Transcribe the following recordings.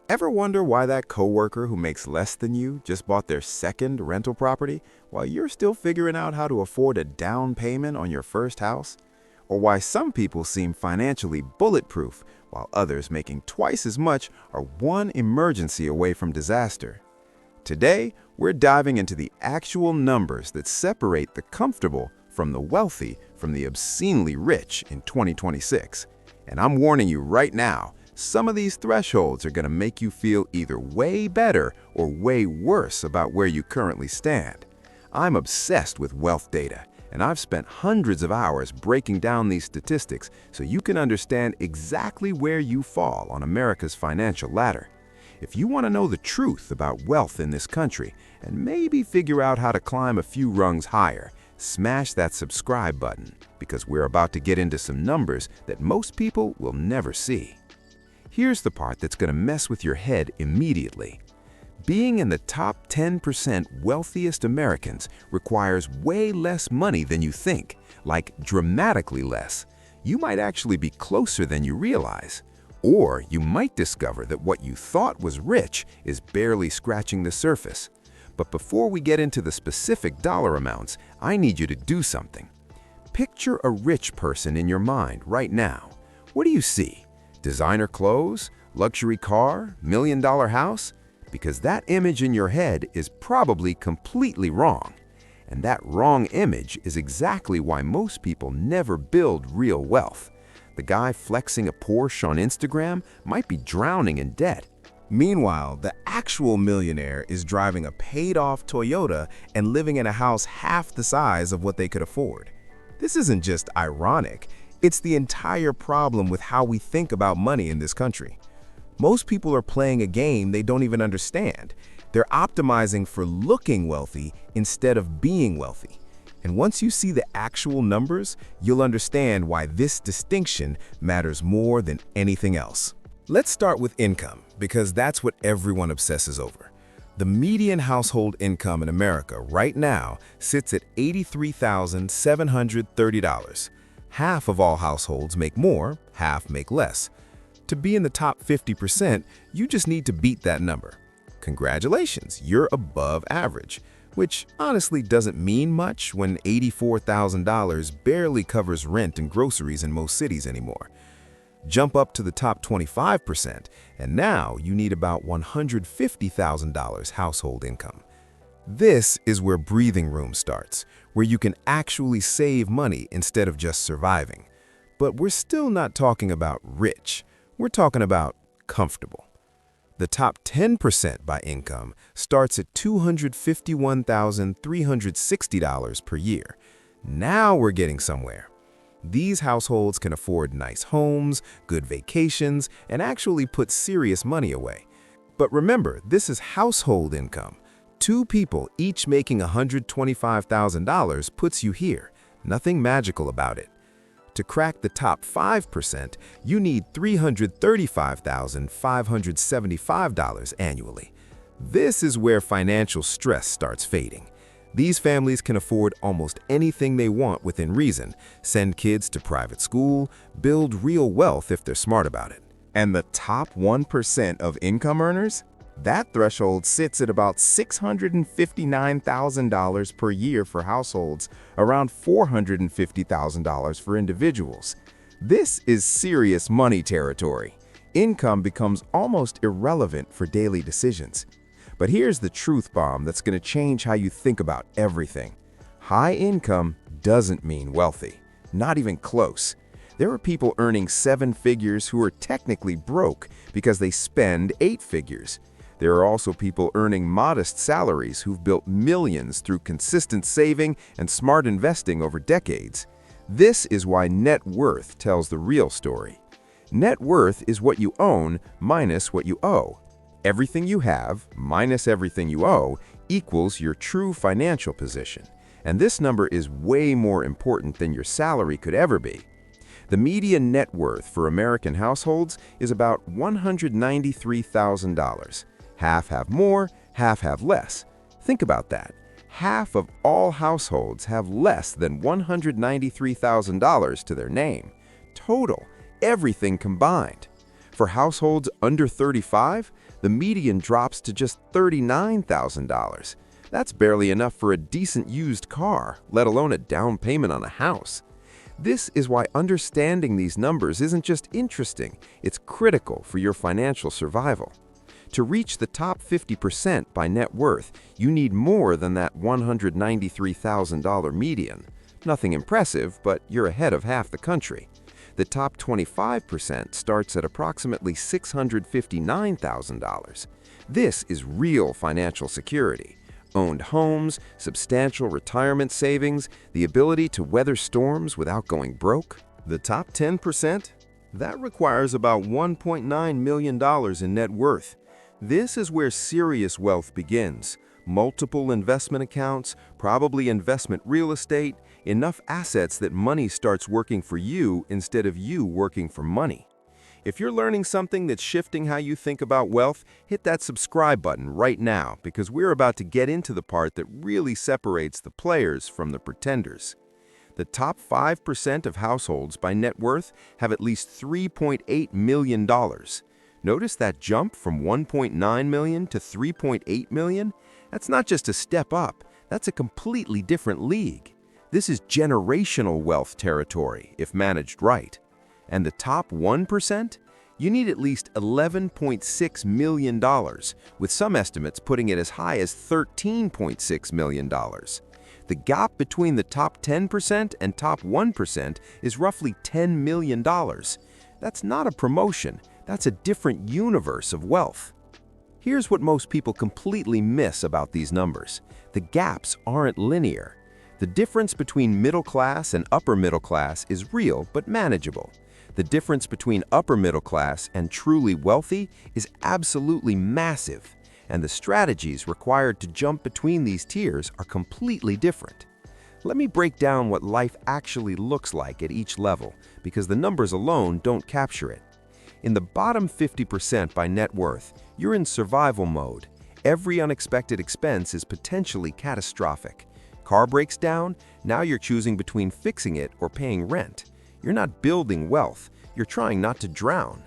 Ever wonder why that coworker who makes less than you just bought their second rental property while you're still figuring out how to afford a down payment on your first house? Or why some people seem financially bulletproof while others making twice as much are one emergency away from disaster? Today, we're diving into the actual numbers that separate the comfortable from the wealthy from the obscenely rich in 2026. And I'm warning you right now, some of these thresholds are going to make you feel either way better or way worse about where you currently stand. I'm obsessed with wealth data, and I've spent hundreds of hours breaking down these statistics so you can understand exactly where you fall on America's financial ladder. If you want to know the truth about wealth in this country and maybe figure out how to climb a few rungs higher, smash that subscribe button because we're about to get into some numbers that most people will never see. Here's the part that's going to mess with your head immediately. Being in the top 10% wealthiest Americans requires way less money than you think, like dramatically less. You might actually be closer than you realize. Or you might discover that what you thought was rich is barely scratching the surface. But before we get into the specific dollar amounts, I need you to do something. Picture a rich person in your mind right now. What do you see? Designer clothes, luxury car, million-dollar house? Because that image in your head is probably completely wrong. And that wrong image is exactly why most people never build real wealth. The guy flexing a Porsche on Instagram might be drowning in debt. Meanwhile, the actual millionaire is driving a paid-off Toyota and living in a house half the size of what they could afford. This isn't just ironic. It's the entire problem with how we think about money in this country. Most people are playing a game they don't even understand. They're optimizing for looking wealthy instead of being wealthy. And once you see the actual numbers, you'll understand why this distinction matters more than anything else. Let's start with income, because that's what everyone obsesses over. The median household income in America right now sits at $83,730. Half of all households make more, half make less. To be in the top 50%, you just need to beat that number. Congratulations, you're above average, which honestly doesn't mean much when $84,000 barely covers rent and groceries in most cities anymore. Jump up to the top 25%, and now you need about $150,000 household income. This is where breathing room starts, where you can actually save money instead of just surviving. But we're still not talking about rich. We're talking about comfortable. The top 10% by income starts at $251,360 per year. Now we're getting somewhere. These households can afford nice homes, good vacations, and actually put serious money away. But remember, this is household income. Two people each making $125,000 puts you here. Nothing magical about it. To crack the top 5%, you need $335,575 annually. This is where financial stress starts fading. These families can afford almost anything they want within reason, send kids to private school, build real wealth if they're smart about it. And the top 1% of income earners? That threshold sits at about $659,000 per year for households, around $450,000 for individuals. This is serious money territory. Income becomes almost irrelevant for daily decisions. But here's the truth bomb that's going to change how you think about everything. High income doesn't mean wealthy, not even close. There are people earning 7 figures who are technically broke because they spend 8 figures. There are also people earning modest salaries who've built millions through consistent saving and smart investing over decades. This is why net worth tells the real story. Net worth is what you own minus what you owe. Everything you have minus everything you owe equals your true financial position. And this number is way more important than your salary could ever be. The median net worth for American households is about $193,000. Half have more, half have less. Think about that. Half of all households have less than $193,000 to their name. Total, everything combined. For households under 35, the median drops to just $39,000. That's barely enough for a decent used car, let alone a down payment on a house. This is why understanding these numbers isn't just interesting, it's critical for your financial survival. To reach the top 50% by net worth, you need more than that $193,000 median. Nothing impressive, but you're ahead of half the country. The top 25% starts at approximately $659,000. This is real financial security. Owned homes, substantial retirement savings, the ability to weather storms without going broke. The top 10%? That requires about $1.9 million in net worth. This is where serious wealth begins. Multiple investment accounts, probably investment real estate, enough assets that money starts working for you instead of you working for money. If you're learning something that's shifting how you think about wealth, hit that subscribe button right now because we're about to get into the part that really separates the players from the pretenders. The top 5% of households by net worth have at least $3.8 million. Notice that jump from $1.9 million to $3.8 million? That's not just a step up, that's a completely different league. This is generational wealth territory if managed right. And the top 1%? You need at least $11.6 million, with some estimates putting it as high as $13.6 million. The gap between the top 10% and top 1% is roughly $10 million. That's not a promotion, that's a different universe of wealth. Here's what most people completely miss about these numbers. The gaps aren't linear. The difference between middle class and upper middle class is real but manageable. The difference between upper middle class and truly wealthy is absolutely massive, and the strategies required to jump between these tiers are completely different. Let me break down what life actually looks like at each level, because the numbers alone don't capture it. In the bottom 50% by net worth, you're in survival mode. Every unexpected expense is potentially catastrophic. Car breaks down, now you're choosing between fixing it or paying rent. You're not building wealth, you're trying not to drown.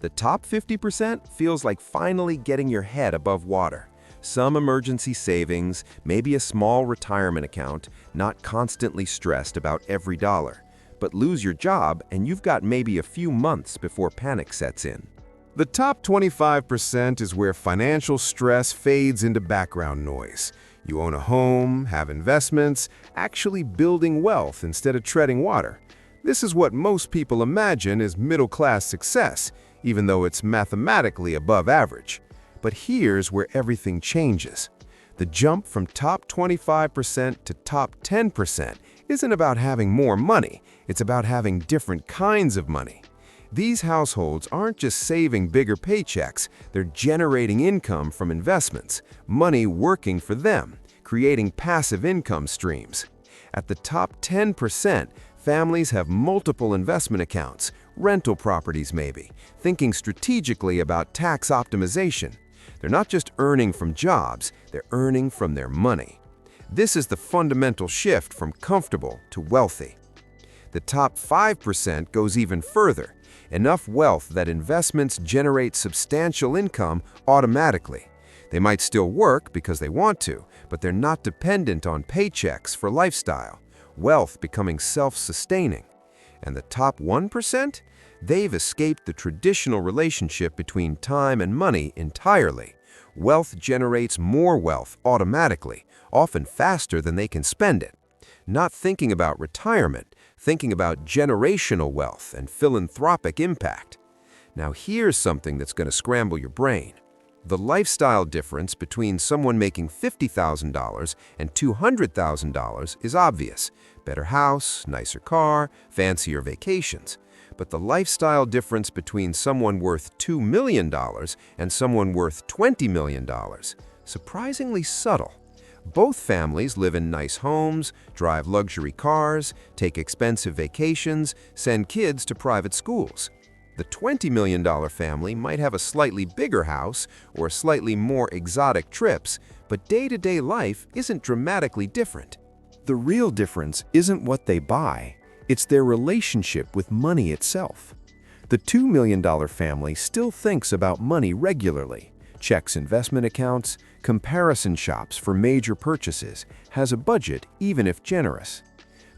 The top 50% feels like finally getting your head above water. Some emergency savings, maybe a small retirement account, not constantly stressed about every dollar. But lose your job and you've got maybe a few months before panic sets in. The top 25% is where financial stress fades into background noise. You own a home, have investments, actually building wealth instead of treading water. This is what most people imagine as middle-class success, even though it's mathematically above average. But here's where everything changes. The jump from top 25% to top 10% isn't about having more money, it's about having different kinds of money. These households aren't just saving bigger paychecks, they're generating income from investments, money working for them, creating passive income streams. At the top 10%, families have multiple investment accounts, rental properties maybe, thinking strategically about tax optimization. They're not just earning from jobs, they're earning from their money. This is the fundamental shift from comfortable to wealthy. The top 5% goes even further, enough wealth that investments generate substantial income automatically. They might still work because they want to, but they're not dependent on paychecks for lifestyle, wealth becoming self-sustaining. And the top 1%? They've escaped the traditional relationship between time and money entirely. Wealth generates more wealth automatically, often faster than they can spend it. Not thinking about retirement, thinking about generational wealth and philanthropic impact. Now here's something that's going to scramble your brain. The lifestyle difference between someone making $50,000 and $200,000 is obvious. Better house, nicer car, fancier vacations. But the lifestyle difference between someone worth $2 million and someone worth $20 million, surprisingly subtle. Both families live in nice homes, drive luxury cars, take expensive vacations, send kids to private schools. The $20 million family might have a slightly bigger house or slightly more exotic trips, but day-to-day life isn't dramatically different. The real difference isn't what they buy, it's their relationship with money itself. The $2 million family still thinks about money regularly, checks investment accounts, comparison shops for major purchases, has a budget even if generous.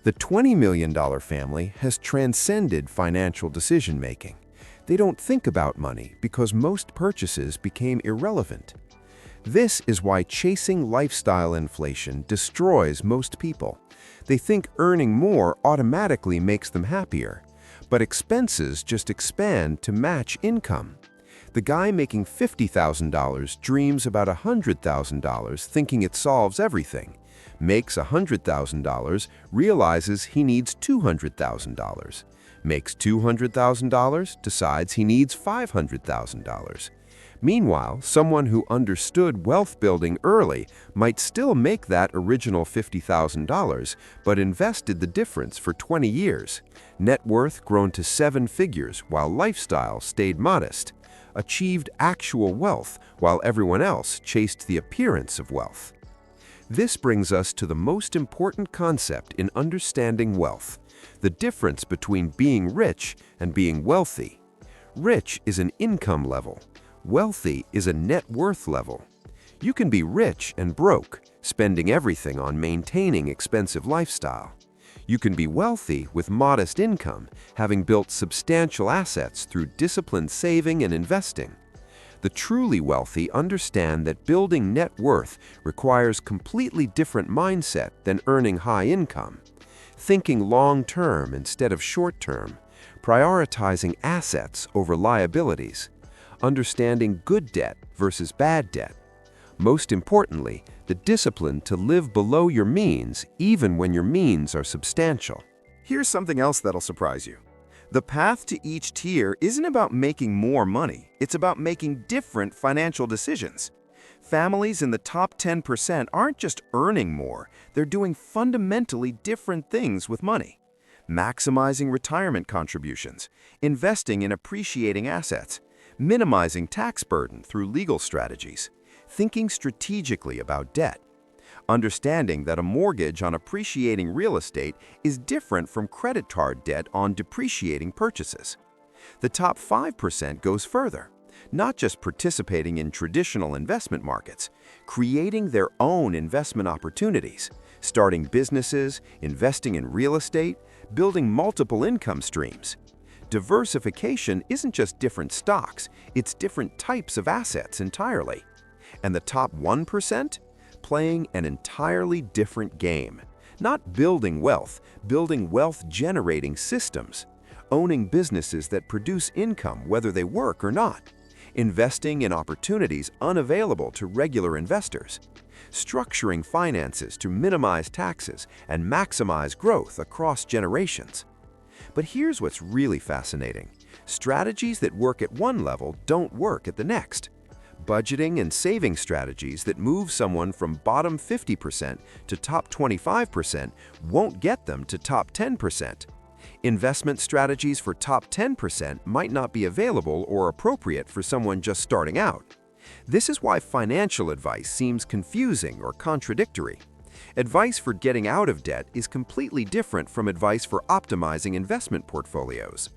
The $20 million family has transcended financial decision-making. They don't think about money because most purchases became irrelevant. This is why chasing lifestyle inflation destroys most people. They think earning more automatically makes them happier, but expenses just expand to match income. The guy making $50,000 dreams about $100,000 thinking it solves everything. Makes $100,000, realizes he needs $200,000. Makes $200,000, decides he needs $500,000. Meanwhile, someone who understood wealth building early might still make that original $50,000, but invested the difference for 20 years. Net worth grown to 7 figures while lifestyle stayed modest. Achieved actual wealth while everyone else chased the appearance of wealth. This brings us to the most important concept in understanding wealth: the difference between being rich and being wealthy. Rich is an income level. Wealthy is a net worth level. You can be rich and broke, spending everything on maintaining expensive lifestyle. You can be wealthy with modest income, having built substantial assets through disciplined saving and investing. The truly wealthy understand that building net worth requires completely different mindset than earning high income. Thinking long-term instead of short-term, prioritizing assets over liabilities, understanding good debt versus bad debt. Most importantly, the discipline to live below your means even when your means are substantial. Here's something else that'll surprise you. The path to each tier isn't about making more money, it's about making different financial decisions. Families in the top 10% aren't just earning more, they're doing fundamentally different things with money. Maximizing retirement contributions, investing in appreciating assets, minimizing tax burden through legal strategies, thinking strategically about debt, understanding that a mortgage on appreciating real estate is different from credit card debt on depreciating purchases. The top 5% goes further, not just participating in traditional investment markets, creating their own investment opportunities, starting businesses, investing in real estate, building multiple income streams. Diversification isn't just different stocks, it's different types of assets entirely. And the top 1%? Playing an entirely different game. Not building wealth-generating systems. Owning businesses that produce income whether they work or not. Investing in opportunities unavailable to regular investors. Structuring finances to minimize taxes and maximize growth across generations. But here's what's really fascinating. Strategies that work at one level don't work at the next. Budgeting and saving strategies that move someone from bottom 50% to top 25% won't get them to top 10%. Investment strategies for top 10% might not be available or appropriate for someone just starting out. This is why financial advice seems confusing or contradictory. Advice for getting out of debt is completely different from advice for optimizing investment portfolios.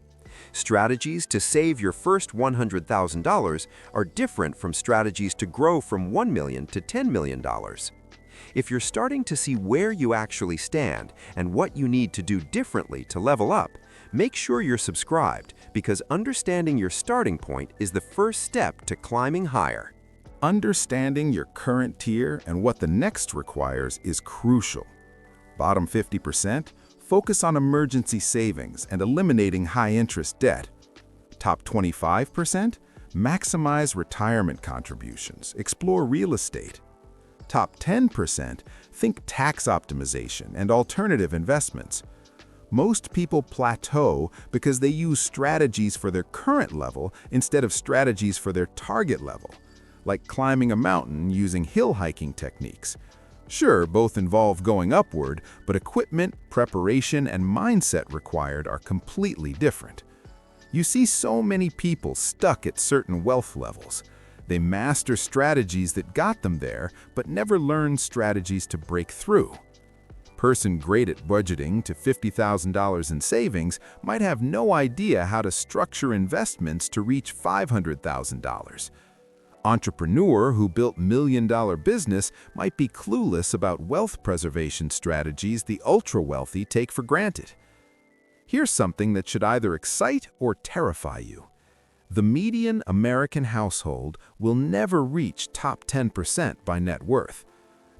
Strategies to save your first $100,000 are different from strategies to grow from $1 million to $10 million. If you're starting to see where you actually stand and what you need to do differently to level up, make sure you're subscribed because understanding your starting point is the first step to climbing higher. Understanding your current tier and what the next requires is crucial. Bottom 50%, focus on emergency savings and eliminating high-interest debt. Top 25%, maximize retirement contributions, explore real estate. Top 10%, think tax optimization and alternative investments. Most people plateau because they use strategies for their current level instead of strategies for their target level, like climbing a mountain using hill hiking techniques. Sure, both involve going upward, but equipment, preparation, and mindset required are completely different. You see so many people stuck at certain wealth levels. They master strategies that got them there, but never learn strategies to break through. Person great at budgeting to $50,000 in savings might have no idea how to structure investments to reach $500,000. Entrepreneur who built million-dollar business might be clueless about wealth preservation strategies the ultra-wealthy take for granted. Here's something that should either excite or terrify you. The median American household will never reach top 10% by net worth.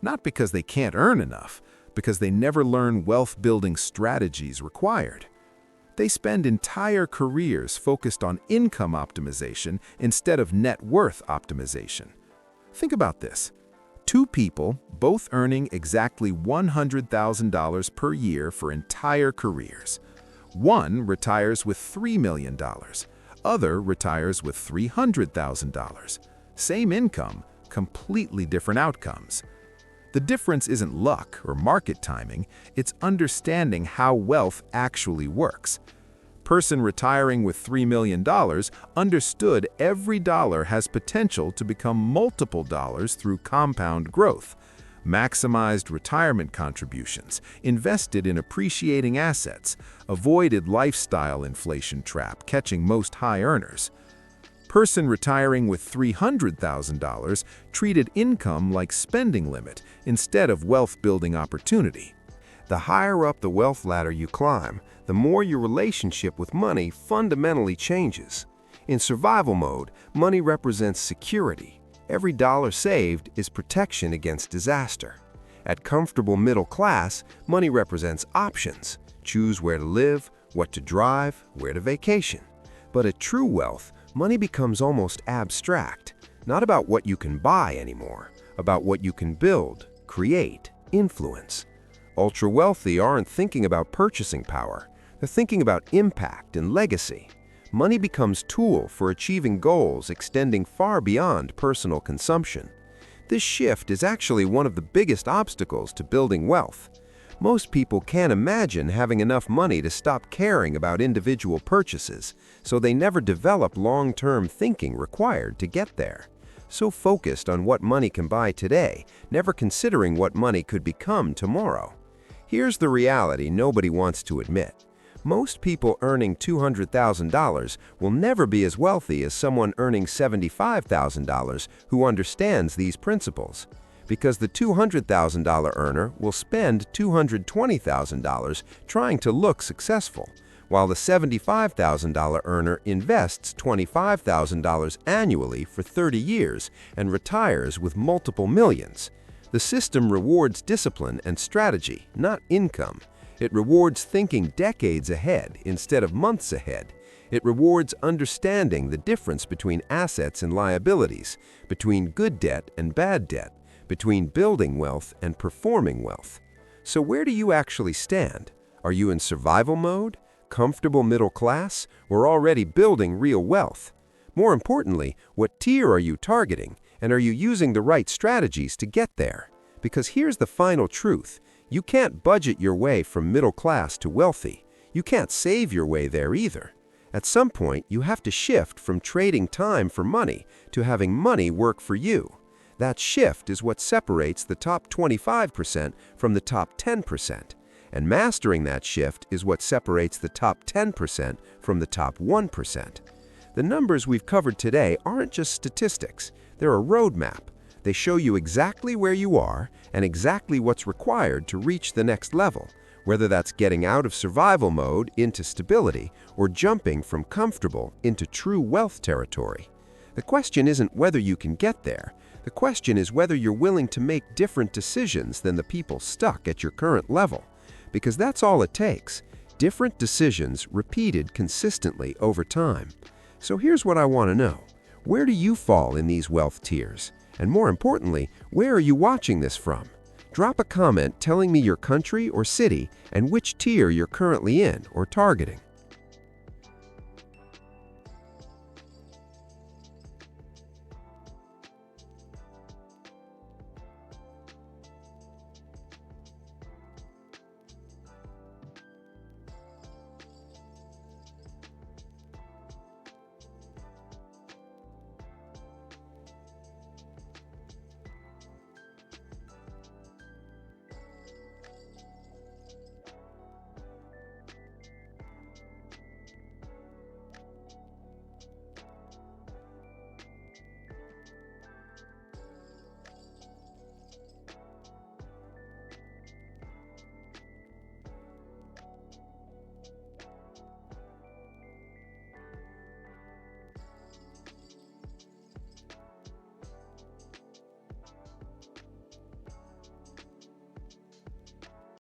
Not because they can't earn enough, because they never learn wealth-building strategies required. They spend entire careers focused on income optimization instead of net worth optimization. Think about this. Two people, both earning exactly $100,000 per year for entire careers. One retires with $3 million. Other retires with $300,000. Same income, completely different outcomes. The difference isn't luck or market timing, it's understanding how wealth actually works. Person retiring with $3 million understood every dollar has potential to become multiple dollars through compound growth, maximized retirement contributions, invested in appreciating assets, avoided lifestyle inflation trap catching most high earners. Person retiring with $300,000 treated income like spending limit instead of wealth-building opportunity. The higher up the wealth ladder you climb, the more your relationship with money fundamentally changes. In survival mode, money represents security. Every dollar saved is protection against disaster. At comfortable middle class, money represents options. Choose where to live, what to drive, where to vacation. But at true wealth, money becomes almost abstract, not about what you can buy anymore, about what you can build, create, influence. Ultra-wealthy aren't thinking about purchasing power. They're thinking about impact and legacy. Money becomes tool for achieving goals extending far beyond personal consumption. This shift is actually one of the biggest obstacles to building wealth. Most people can't imagine having enough money to stop caring about individual purchases, so they never develop long-term thinking required to get there. So focused on what money can buy today, never considering what money could become tomorrow. Here's the reality nobody wants to admit. Most people earning $200,000 will never be as wealthy as someone earning $75,000 who understands these principles. Because the $200,000 earner will spend $220,000 trying to look successful, while the $75,000 earner invests $25,000 annually for 30 years and retires with multiple millions. The system rewards discipline and strategy, not income. It rewards thinking decades ahead instead of months ahead. It rewards understanding the difference between assets and liabilities, between good debt and bad debt, between building wealth and performing wealth. So where do you actually stand? Are you in survival mode, comfortable middle class, or already building real wealth? More importantly, what tier are you targeting, and are you using the right strategies to get there? Because here's the final truth. You can't budget your way from middle class to wealthy. You can't save your way there either. At some point, you have to shift from trading time for money to having money work for you. That shift is what separates the top 25% from the top 10%. And mastering that shift is what separates the top 10% from the top 1%. The numbers we've covered today aren't just statistics. They're a roadmap. They show you exactly where you are and exactly what's required to reach the next level, whether that's getting out of survival mode into stability or jumping from comfortable into true wealth territory. The question isn't whether you can get there. The question is whether you're willing to make different decisions than the people stuck at your current level. Because that's all it takes. Different decisions repeated consistently over time. So here's what I want to know. Where do you fall in these wealth tiers? And more importantly, where are you watching this from? Drop a comment telling me your country or city and which tier you're currently in or targeting.